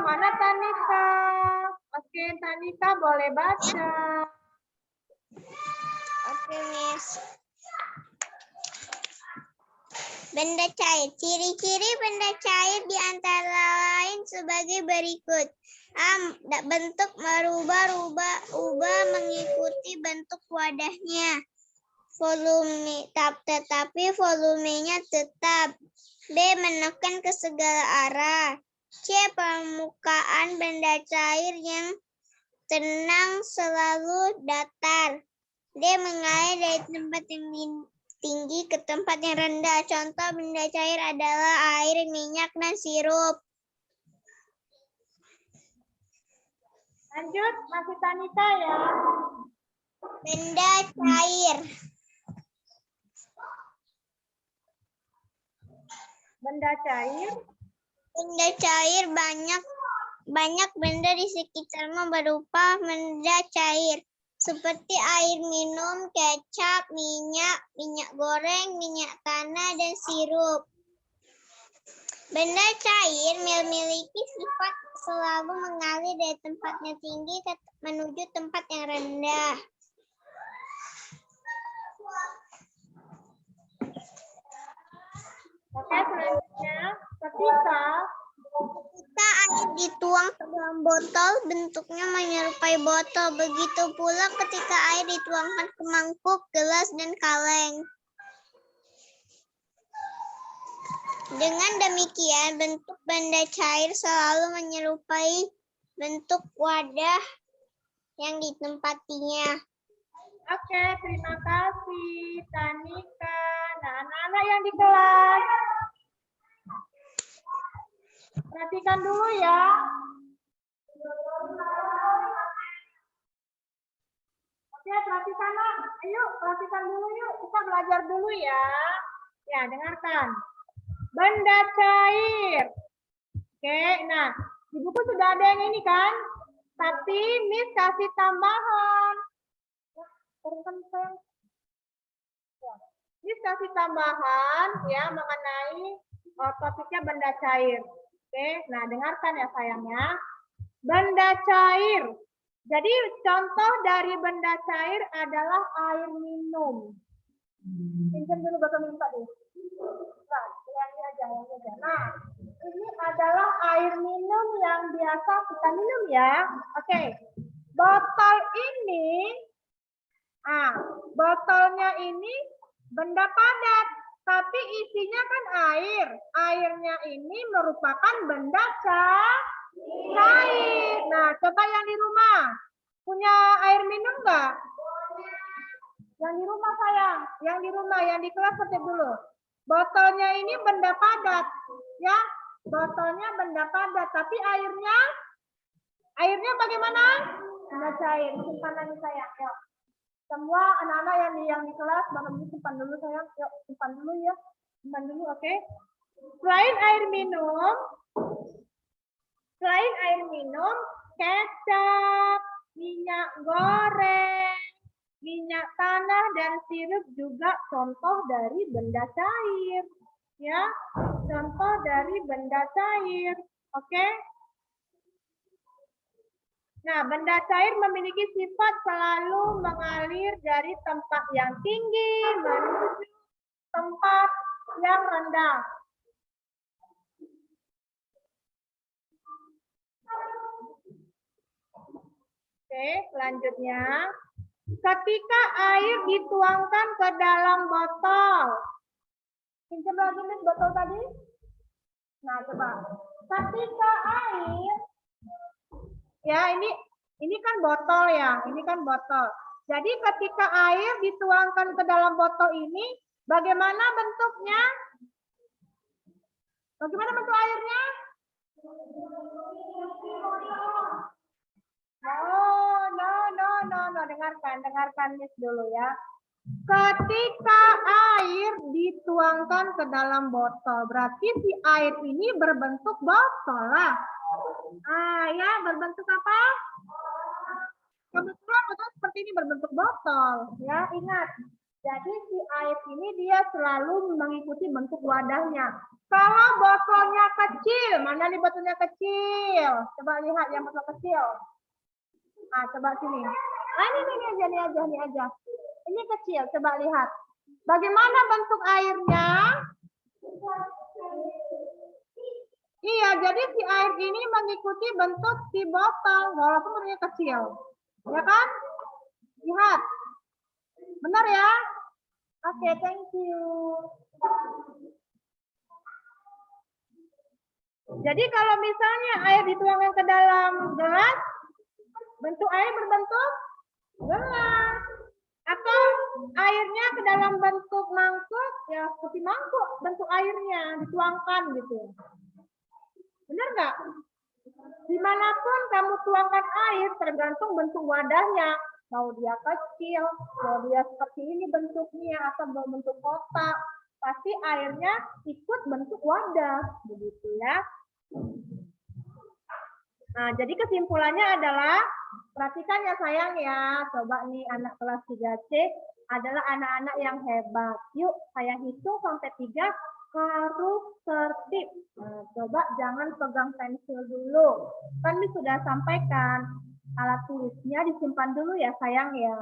Mana Tanika? Oke, Tanika boleh baca. Oke, Miss. Benda cair. Ciri-ciri benda cair di antara lain sebagai berikut. A. Bentuk merubah-ubah mengikuti bentuk wadahnya. Tetapi volumenya tetap. B. Menekan ke segala arah. C. Permukaan benda cair yang tenang selalu datar. D. Mengalir dari tempat yang tinggi ke tempat yang rendah. Contoh benda cair adalah air, minyak, dan sirup. Lanjut, masih Tanika ya. Benda cair. Benda cair. Benda cair banyak benda di sekitarmu berupa benda cair. Seperti air minum, kecap, minyak goreng, minyak tanah, dan sirup. Benda cair memiliki sifat selalu mengalir dari tempat yang tinggi menuju tempat yang rendah. Oke, selanjutnya ketika air dituang ke dalam botol, bentuknya menyerupai botol. Begitu pula ketika air dituangkan ke mangkuk, gelas, dan kaleng. Dengan demikian, bentuk benda cair selalu menyerupai bentuk wadah yang ditempatinya. Oke, terima kasih Tanika. Nah, anak-anak yang di kelas, perhatikan dulu ya. Oke, perhatikan lah. Ayo, perhatikan dulu yuk. Kita belajar dulu ya. Ya, dengarkan. Benda cair. Oke, nah di buku sudah ada yang ini kan? Tapi Miss kasih tambahan. Miss kasih tambahan ya mengenai topiknya benda cair. Oke, nah dengarkan ya sayangnya. Benda cair. Jadi contoh dari benda cair adalah air minum. Pinjam dulu bakal minta deh. Nah, ini aja. Nah, ini adalah air minum yang biasa kita minum ya. Oke. Botol ini, botolnya ini benda padat, tapi isinya kan air. Airnya ini merupakan benda cair. Nah, coba yang di rumah. Punya air minum nggak? Yang di rumah sayang. Yang di rumah, yang di kelas ketip dulu. Botolnya ini benda padat. Ya, botolnya benda padat. Tapi airnya bagaimana? Benda cair. Simpanan sayang. Yuk. Semua anak-anak yang di kelas, bakal simpan dulu sayang. Yuk, simpan dulu ya. Simpan dulu, oke? Selain air minum, kecap, minyak goreng, minyak tanah, dan sirup juga contoh dari benda cair. Ya, contoh dari benda cair. Oke? Nah, benda cair memiliki sifat selalu mengalir dari tempat yang tinggi menuju tempat yang rendah. Oke, selanjutnya. Ketika air dituangkan ke dalam botol. Pinjam lagi nih botol tadi. Nah, coba. Ketika air, ya ini kan botol ya, ini kan botol. Jadi ketika air dituangkan ke dalam botol ini, bagaimana bentuknya? Bagaimana bentuk airnya? No. Dengarkan Miss dulu ya. Ketika air dituangkan ke dalam botol, berarti si air ini berbentuk botol lah. Ya, berbentuk apa? Kebetulan botol seperti ini berbentuk botol. Ya, ingat. Jadi si air ini dia selalu mengikuti bentuk wadahnya. Kalau botolnya kecil, mana nih botolnya kecil? Coba lihat yang botol kecil. Nah, coba sini. Ah, ini aja. Ini kecil, coba lihat. Bagaimana bentuk airnya? Iya, jadi si air ini mengikuti bentuk si botol, walaupun bentuknya kecil. Ya kan? Lihat. Benar ya? Oke, thank you. Jadi kalau misalnya air dituangkan ke dalam gelas, bentuk air berbentuk gelas. Atau airnya ke dalam bentuk mangkuk, ya seperti mangkuk bentuk airnya dituangkan gitu. Benar nggak? Dimanapun kamu tuangkan air, tergantung bentuk wadahnya. Mau dia kecil, mau dia seperti ini bentuknya, atau mau bentuk kotak. Pasti airnya ikut bentuk wadah. Begitu ya. Nah, jadi kesimpulannya adalah, perhatikan ya sayang ya. Coba nih anak kelas 3C adalah anak-anak yang hebat. Yuk, saya hitung sampai 3. Harus tertib. Nah, coba jangan pegang pensil dulu. Kan sudah sampaikan alat tulisnya disimpan dulu ya sayang ya.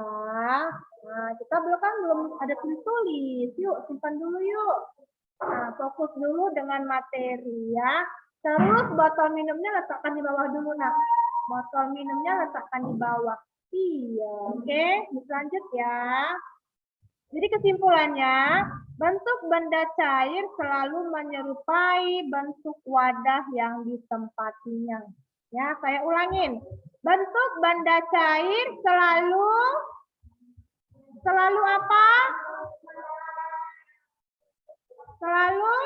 Nah, kita belum ada tulis. Yuk, simpan dulu yuk. Nah, fokus dulu dengan materi ya. Terus botol minumnya letakkan di bawah dulu nak. Botol minumnya letakkan di bawah. Iya, oke. Lanjut ya. Jadi kesimpulannya, bentuk benda cair selalu menyerupai bentuk wadah yang ditempatinya. Ya, saya ulangin. Bentuk benda cair selalu apa? Selalu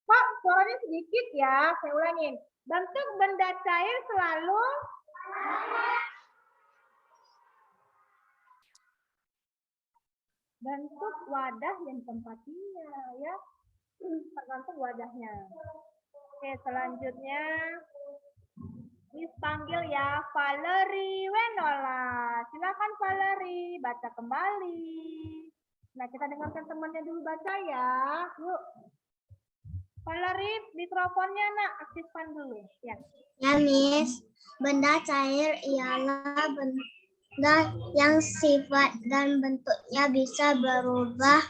Pak, suaranya sedikit ya. Saya ulangin. Bentuk benda cair selalu bentuk wadah yang tempatinya ya, tergantung wadahnya. Oke, selanjutnya Miss panggil ya Valerie Wenola. Silakan Valerie, baca kembali. Nah, kita dengarkan temannya dulu baca ya. Yuk. Valerie, mikrofonnya nak aktifkan dulu. Ya. Ya, Miss. Benda cair ialah benda yang sifat dan bentuknya bisa berubah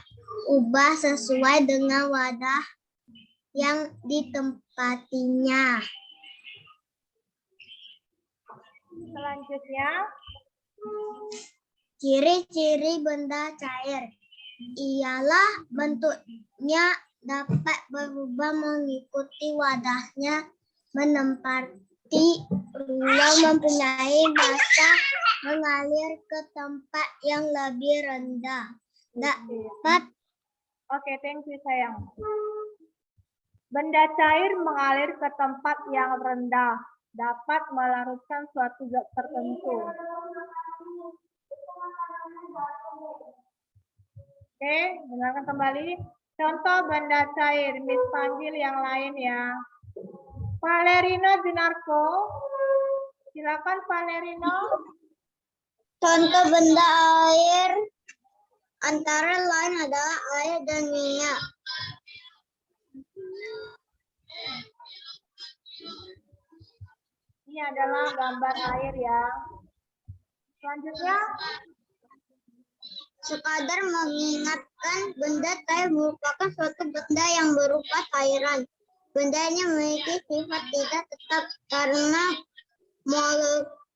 sesuai dengan wadah yang ditempatinya. Selanjutnya, ciri-ciri benda cair ialah bentuknya dapat berubah mengikuti wadahnya, menempati ruang, mempunyai massa, mengalir ke tempat yang lebih rendah. Oke, thank you sayang. Benda cair mengalir ke tempat yang rendah, dapat melarutkan suatu zat tertentu. Oke, dengarkan kembali. Contoh benda cair, Miss panggil yang lain ya. Valerino Junarko. Silakan Valerino. Contoh benda air antara lain adalah air dan minyak. Ini adalah gambar air ya. Selanjutnya, sekadar mengingatkan benda cair merupakan suatu benda yang berupa cairan. Bendanya memiliki sifat tidak tetap karena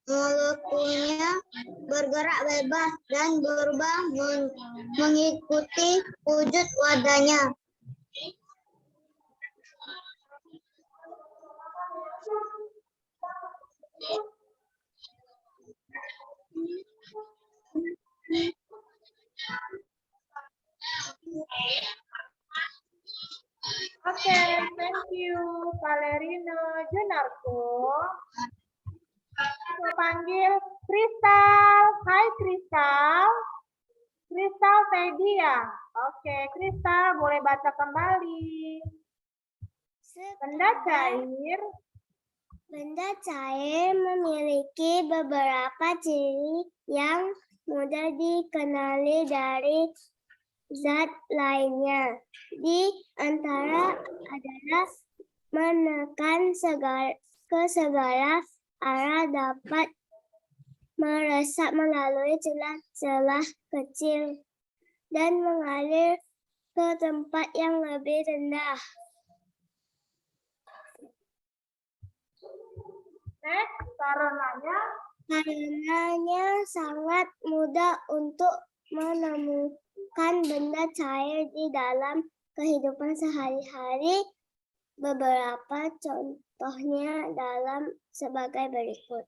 molekulnya bergerak bebas dan berubah mengikuti wujud wadahnya. Oke, thank you Valerino Junarko. Saya panggil Kristal. Hai Kristal. Kristal Teddy ya. Oke, Kristal boleh baca kembali. Benda cair Benda cair memiliki beberapa ciri yang mudah dikenali dari zat lainnya. Di antara adalah menekan ke segala arah, dapat meresap melalui celah-celah kecil, dan mengalir ke tempat yang lebih rendah. Next, Karenanya sangat mudah untuk menemukan benda cair di dalam kehidupan sehari-hari. Beberapa contohnya dalam sebagai berikut.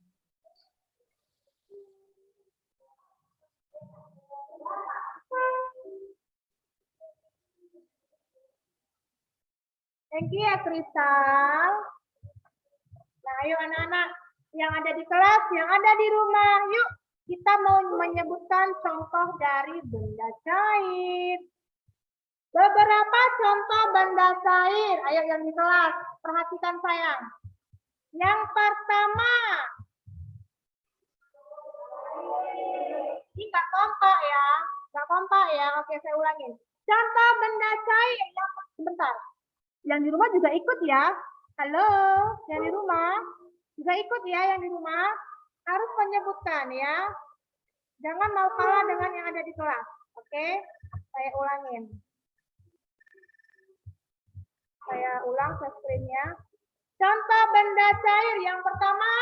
Thank you ya, Kristal. Nah, ayo anak-anak yang ada di kelas, yang ada di rumah, yuk kita mau menyebutkan contoh dari benda cair. Beberapa contoh benda cair. Ayo yang di kelas, perhatikan sayang. Yang pertama, ini nggak kompak ya, nggak kompak ya. Oke, saya ulangin. Contoh benda cair yang sebentar. Yang di rumah juga ikut ya. Halo, yang di rumah juga ikut ya. Yang di rumah harus menyebutkan ya. Jangan mau kalah dengan yang ada di kelas. Oke, saya ulangin. Saya ulang ke screen-nya. Contoh benda cair yang pertama.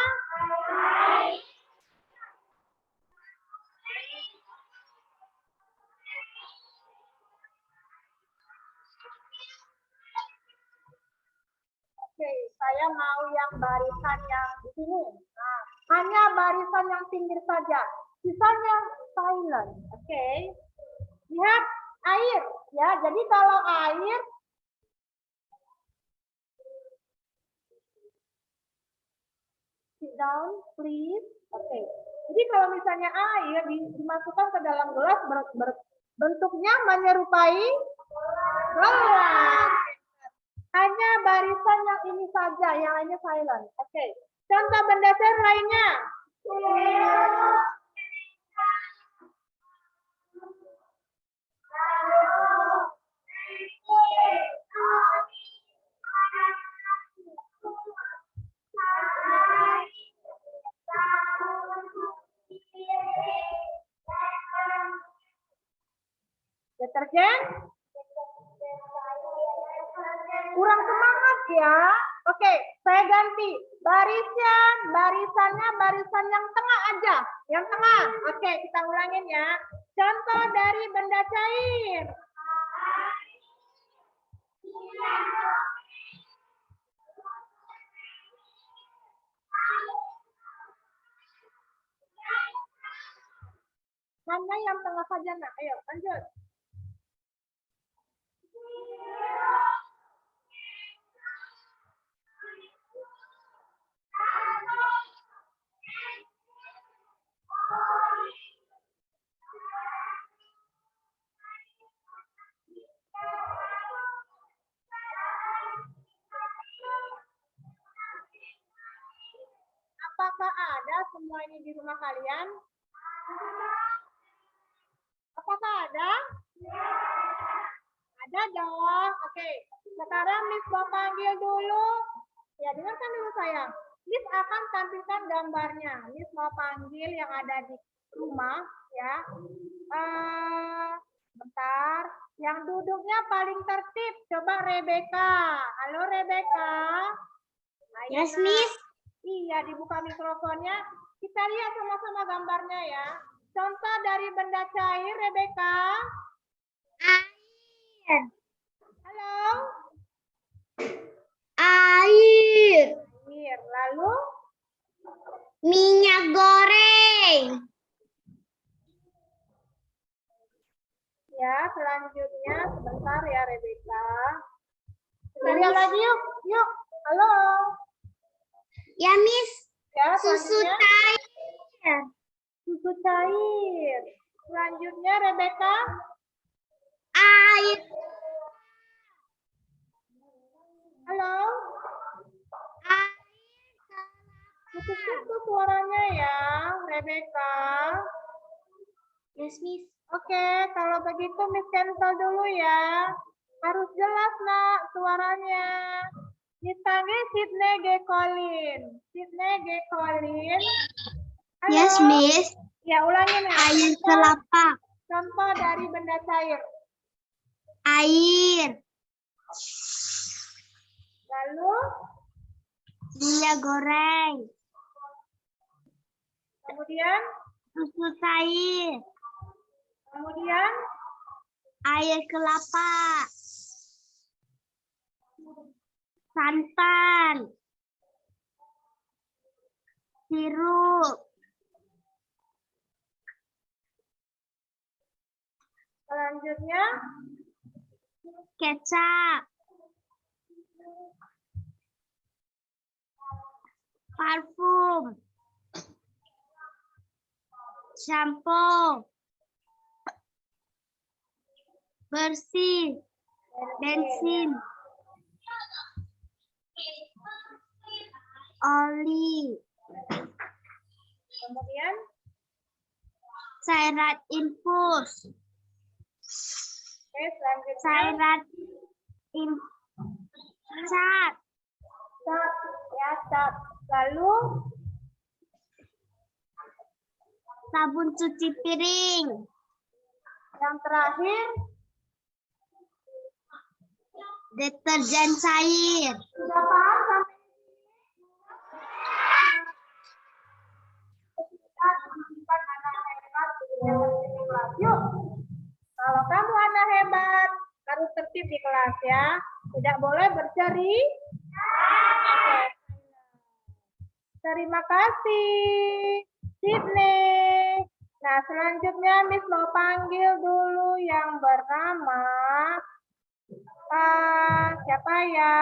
Oke, saya mau yang barisan yang di sini. Nah, hanya barisan yang pinggir saja. Sisanya silent. Oke. Lihat air ya. Jadi kalau air sit down please. Oke. Jadi kalau misalnya air dimasukkan ke dalam gelas bentuknya menyerupai gelas. Hanya barisan yang ini saja, yang lainnya silent. Oke. Contoh benda cair lainnya. Deterjen? Kurang semangat ya. Oke, saya ganti. Barisannya barisan yang tengah aja. Yang tengah. Oke, kita ulangin ya. Contoh dari benda cair. Hanya yang tengah saja, nak. Ayo, lanjut. Apakah ada semua ini di rumah kalian? Apakah ada? Ada dong. Oke. Sekarang Miss mau panggil dulu. Ya, dengarkan dulu sayang. Miss akan tampilkan gambarnya. Miss mau panggil yang ada di rumah ya. Bentar. Yang duduknya paling tertib. Coba Rebecca. Halo Rebecca. Yes, Miss. Iya, dibuka mikrofonnya. Kita lihat sama-sama gambarnya ya. Contoh dari benda cair, Rebecca. Air. Halo. Air. Air. Lalu? Minyak goreng. Ya, selanjutnya sebentar ya, Rebecca. Kita lihat lagi yuk. Yuk. Halo. Ya, Miss. Ya, Susu cair. Susu cair. Selanjutnya, Rebecca. Air. Halo. Air Putus suaranya ya, Rebecca. Yes, Miss. Oke, kalau begitu Miss cancel dulu ya. Harus jelas nak suaranya. Dipanggil Sydney G. Colin. Sydney G. Colin. Halo. Yes, Miss. Ya, ulangin ya. Air kelapa. Contoh dari benda cair. Air. Lalu, Minyak goreng. kemudian, Susu cair. kemudian, Air kelapa. Santan. Sirup. selanjutnya, Kecap. Parfum. Shampoo. Bersih. Bensin. Oli. kemudian, Cairan infus. oke, selanjutnya, Cairan cat. cat, ya, cat. Lalu, Sabun cuci piring. yang terakhir, Deterjen cair. sudah paham sampai yuk. Kalau kamu anak hebat, harus tertib di kelas ya. Tidak boleh berceri. Oke. Terima kasih, Sydney. Nah, selanjutnya Miss mau panggil dulu yang bernama siapa ya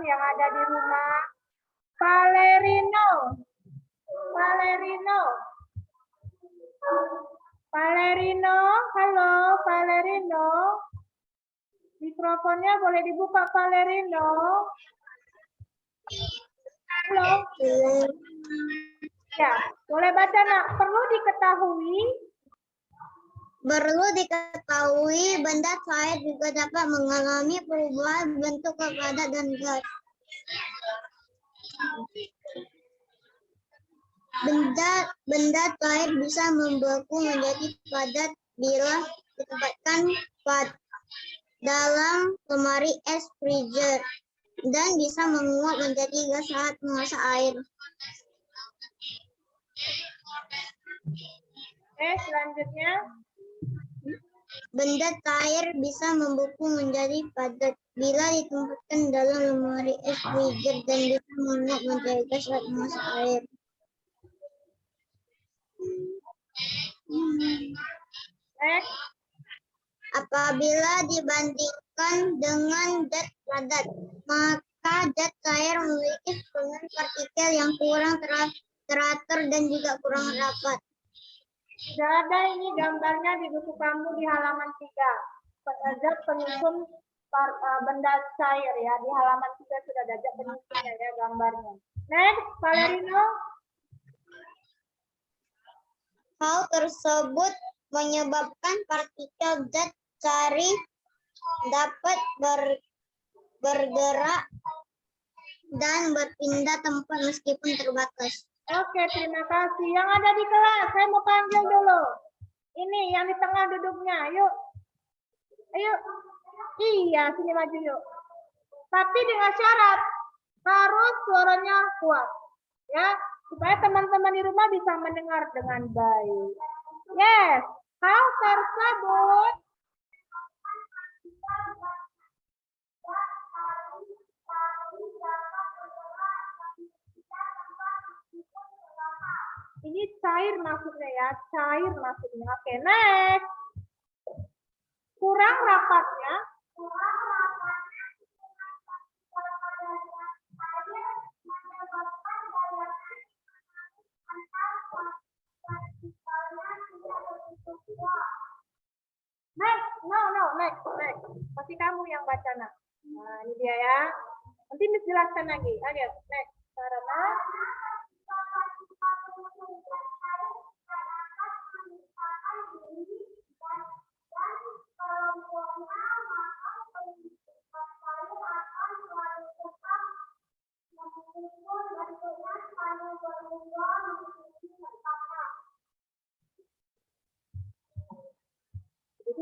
yang ada di rumah? Valerino. Valerino. Valerino, halo Valerino. Mikrofonnya boleh dibuka Valerino. Halo. Ya, boleh baca nak. Perlu diketahui benda cair juga dapat mengalami perubahan bentuk kepada dan gas. Benda cair bisa membeku menjadi padat bila ditempatkan dalam lemari es freezer dan bisa menguap menjadi gas saat mengasak air. selanjutnya. Benda cair bisa membeku menjadi padat bila ditempatkan dalam lemari es freezer dan bisa menguap menjadi gas saat mengasak air. Apabila dibandingkan dengan zat padat, maka zat cair memiliki volume partikel yang kurang teratur dan juga kurang rapat. Sudah ada ini gambarnya di buku kamu di halaman 3. Zat penyusun benda cair ya. Di halaman 3 sudah ada zat penyusunnya ya gambarnya. Next, Valerino. Hal tersebut menyebabkan partikel zat cair dapat bergerak dan berpindah tempat meskipun terbatas. Oke, terima kasih. Yang ada di kelas, saya mau panggil dulu. Ini yang di tengah duduknya. Yuk. Ayo. Iya, sini maju yuk. Tapi dengan syarat harus suaranya kuat. Ya, supaya teman-teman di rumah bisa mendengar dengan baik. Yes, hal tersebut ini cair maksudnya ya, cair maksudnya. Oke, next. Kurang rapatnya. Next. Pasti kamu yang baca nak. Nah, ini dia ya. Nanti Miss jelaskan lagi. Oke, next. Karena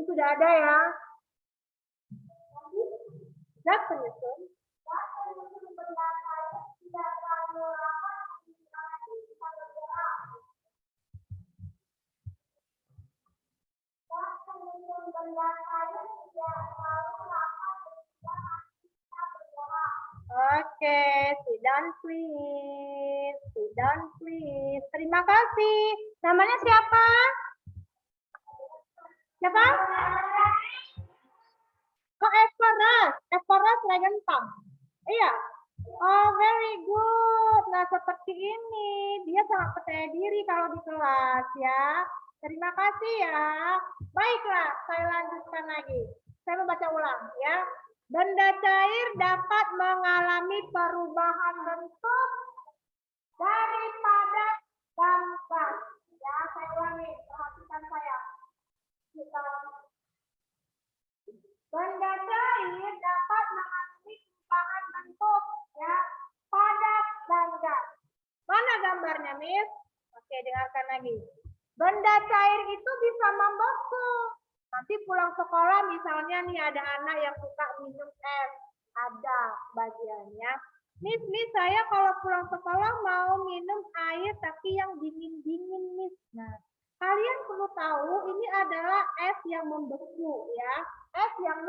sudah ada ya. Zat penyusun. Oke, sit down please. Sit down please. Terima kasih. Namanya siapa? Siapa? Kok Esperas? Esperas Legentang. Iya. Oh, very good. Nah, seperti ini. Dia sangat percaya diri kalau di kelas ya. Terima kasih ya. Baiklah, saya lanjutkan lagi. Saya membaca ulang ya. Benda cair dapat mengalami perubahan bentuk dari padat dan gas. Ya, saya ulangi. Perhatikan saya. Benda cair dapat mengalami perubahan bentuk, ya, padat dan gas. Mana gambarnya, Miss? Oke, dengarkan lagi. Benda cair itu bisa membeku. Nanti pulang sekolah misalnya nih ada anak yang suka minum es, ada bagiannya. Miss, saya kalau pulang sekolah mau minum air tapi yang dingin-dingin, Miss. Nah, kalian perlu tahu ini adalah es yang membeku ya. Es yang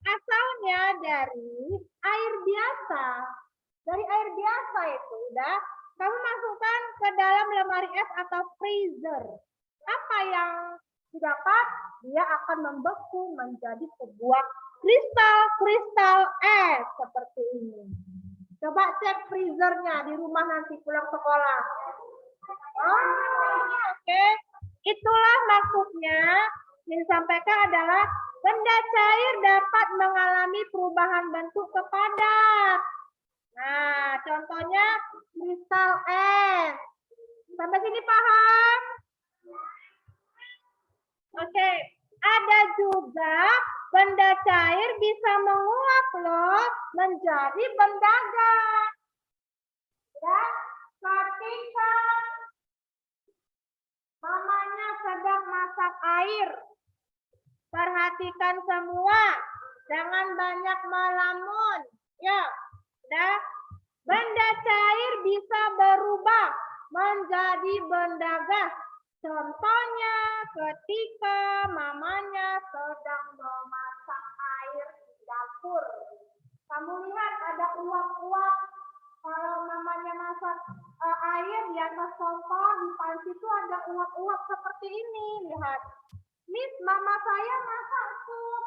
asalnya dari air biasa. Dari air biasa itu udah kamu masukkan ke dalam lemari es atau freezer. Apa yang didapat? Dia akan membeku menjadi sebuah kristal es seperti ini. Coba cek freezernya di rumah nanti pulang sekolah. Oh, oke. Itulah maksudnya yang disampaikan adalah benda cair dapat mengalami perubahan bentuk ke padat. Nah, contohnya kristal es. Sampai sini paham? Oke, ada juga benda cair bisa menguap loh menjadi benda gas. Ya, ketika mamanya sedang masak air, perhatikan semua, jangan banyak melamun. Ya, udah. Benda cair bisa berubah menjadi benda gas. Contohnya ketika mamanya sedang memasak air di dapur. Kamu lihat ada uap-uap. Kalau mamanya masak air di atas kompor, di panci itu ada uap-uap seperti ini. Lihat. Miss, mama saya masak sup.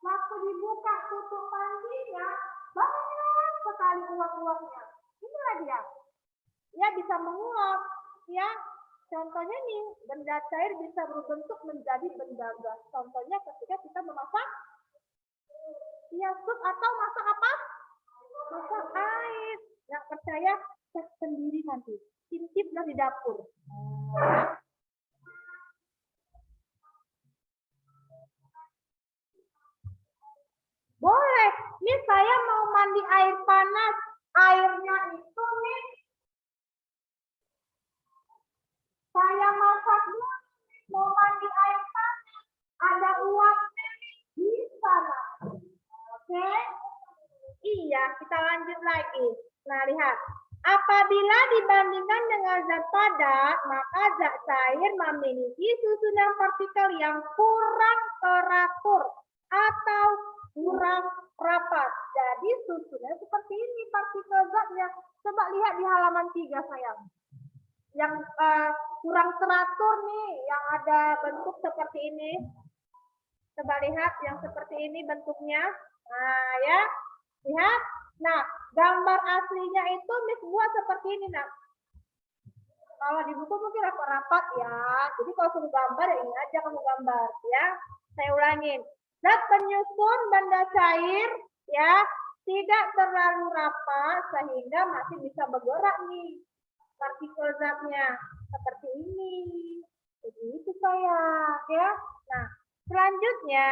Waktu dibuka tutup pancinya, banyak sekali uap-uapnya. Inilah dia. Ya, bisa menguap. Ya, contohnya nih, benda cair bisa berbentuk menjadi benda gas. Contohnya ketika kita memasak sup atau masak apa? Masak air. Nggak percaya, cek sendiri nanti. Intiplah di dapur. Boleh. Nih saya mau mandi air panas. Airnya itu nih. Saya masak dulu. Mau mandi air panas. Ada uapnya di sana. Oke. Iya, kita lanjut lagi. Nah, lihat. Apabila dibandingkan dengan zat padat, maka zat cair memiliki susunan partikel yang kurang teratur atau kurang rapat. Jadi susunannya seperti ini partikel zatnya. Coba lihat di halaman 3 sayang. Yang kurang teratur nih, yang ada bentuk seperti ini. Coba lihat yang seperti ini bentuknya. Nah, ya. Lihat. Nah, gambar aslinya itu Miss buat seperti ini, nak. Kalau di buku mungkin rapat-rapat ya. Jadi kalau suruh gambar ya ini aja kamu gambar ya. Saya ulangin. Zat penyusun benda cair ya tidak terlalu rapat sehingga masih bisa bergerak nih partikel zatnya seperti ini. Begitu saya ya. Nah, selanjutnya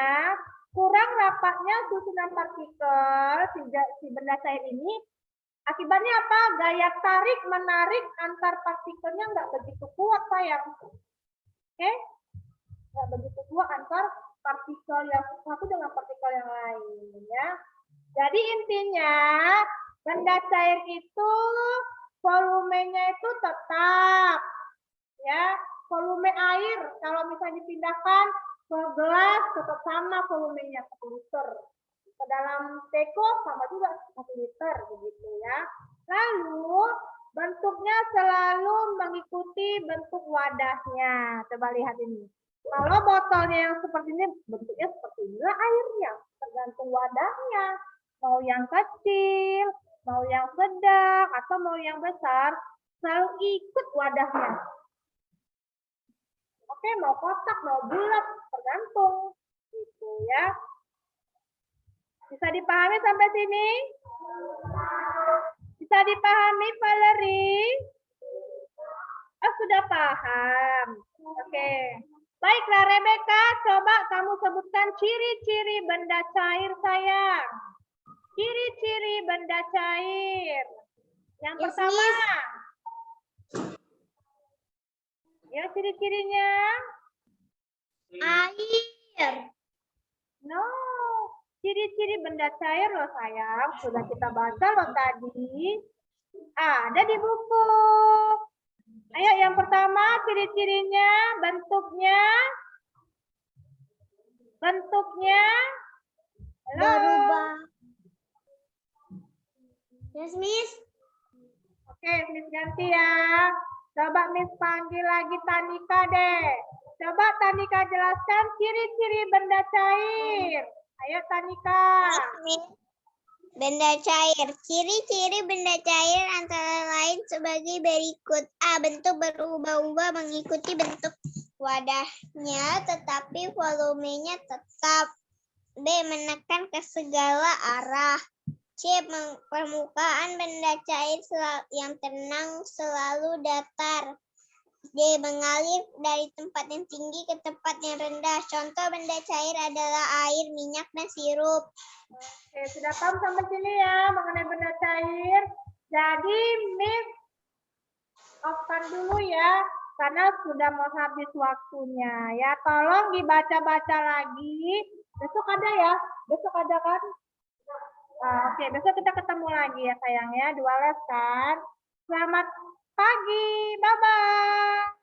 kurang rapatnya susunan partikel si benda cair ini akibatnya apa? Gaya tarik menarik antar partikelnya nggak begitu kuat sayang. Oke? nggak begitu kuat antar partikel yang satu dengan partikel yang lain, ya. Jadi intinya benda cair itu volumenya itu tetap, ya. Volume air kalau misalnya dipindahkan ke gelas tetap sama volumenya 1 liter. Ke dalam teko sama juga 1 liter begitu, ya. Lalu bentuknya selalu mengikuti bentuk wadahnya. Coba lihat ini. Kalau botolnya yang seperti ini, bentuknya seperti inilah airnya. Tergantung wadahnya. Mau yang kecil, mau yang sedang, atau mau yang besar, selalu ikut wadahnya. Oke, mau kotak, mau bulat, tergantung. Gitu ya. Bisa dipahami sampai sini? Bisa dipahami, Valerie? Oh, sudah paham. Oke. Baiklah, Rebecca, coba kamu sebutkan ciri-ciri benda cair, sayang. Ciri-ciri benda cair. Yang pertama. Ya, ciri-cirinya. Air. No. Ciri-ciri benda cair loh, sayang. Sudah kita baca loh tadi. Ada di buku. Ayo, yang pertama ciri-cirinya, bentuknya. Bentuknya. Halo. Berubah. Yes, Miss. Oke, Miss ganti ya. Coba Miss panggil lagi Tanika deh. Coba Tanika jelaskan ciri-ciri benda cair. Ayo Tanika. Benda cair. Ciri-ciri benda cair antara lain sebagai berikut. A. Bentuk berubah-ubah mengikuti bentuk wadahnya, tetapi volumenya tetap. B. Menekan ke segala arah. C. Permukaan benda cair yang tenang selalu datar. D. Mengalir dari tempat yang tinggi ke tempat yang rendah. Contoh benda cair adalah air, minyak, dan sirup. Oke, sudah paham sampai sini ya mengenai benda cair. Jadi Miss off-kan dulu ya, karena sudah mau habis waktunya ya. Tolong dibaca-baca lagi. Besok ada ya? Besok ada kan? Oke, besok kita ketemu lagi ya sayang ya. 2 les kan. Selamat pagi. Bye-bye.